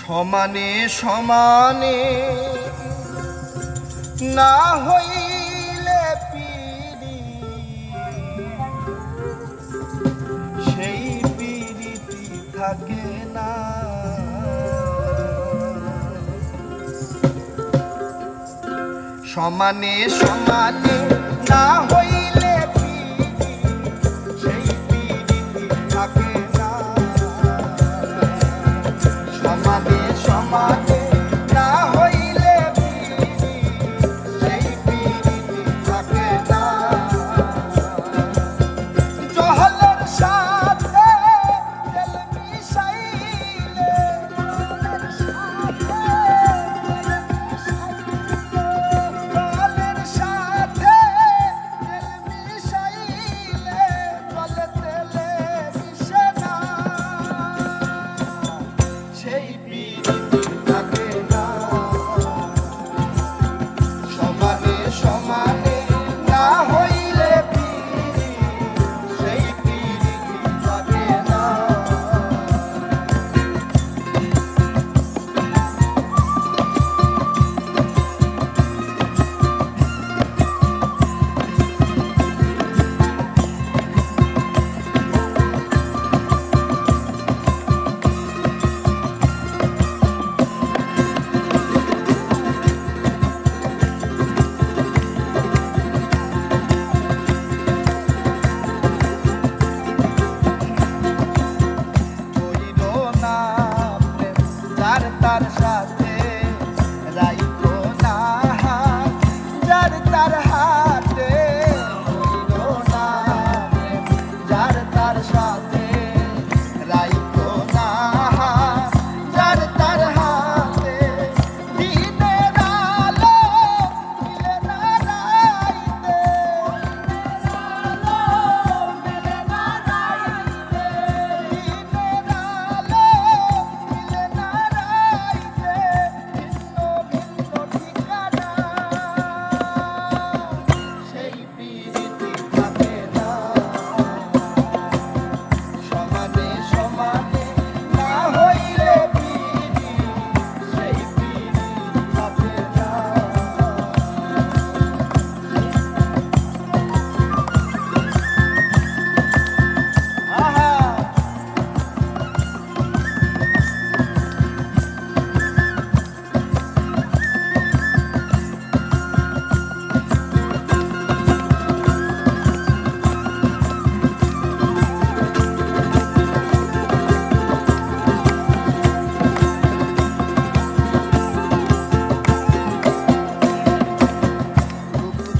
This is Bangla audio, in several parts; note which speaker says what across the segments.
Speaker 1: সমানে সমানে না হইলে পিরি সেই পিরিতি থাকে না। সমানে সমানে না হইলে পিরি সেই পিরিতি থাকে না। সমানে সমানে না হইলে পিরি সেই পিরিতি থাকে না। জহলের সাথে তেল মিশাইলে জহলের সাথে তেল মিশাইলে জলে তেলে মিশে না। সেই পিরিতি থাকে না। সমানে সমানে না হইলে পিরি সেই পিরিতি থাকে না। তার সাথে রাইখো না হাত, যার তার হাতে হইলো না প্রেম, যার তার সাথে রাইখো না হাত, যার তার হাতে দিনের আলো মিলে না রাইতে, দিনের আলো মিলে না রাইতে, দিনের আলো মিলে না রাইতে, ভিন্ন ভিন্ন ঠিকানা। সেই পিরিতি থাকে না। সমানে সমানে না হইলে পিরি সেই পিরিতি থাকে না। আহা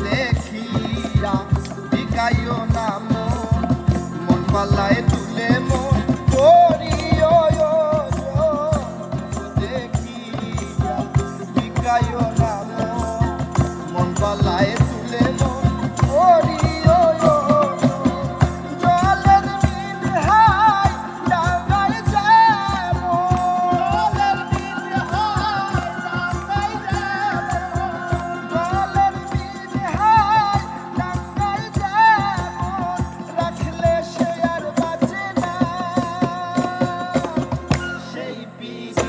Speaker 1: দেখিয়া বিকাইও না মন, মন পালায় তুলে মন করিও যোজন। দেখিয়া বিকাইও না মন, মন পালায় তুলে মন করিও যোজন। জলের বিন হাই ডাঙায় যেমন, জলের বিন হাই ডাঙায় যেমন, জলের বিন হাই ডাঙায় যেমন, রাখলে সে আর বাঁচে না। সেই পিরিতি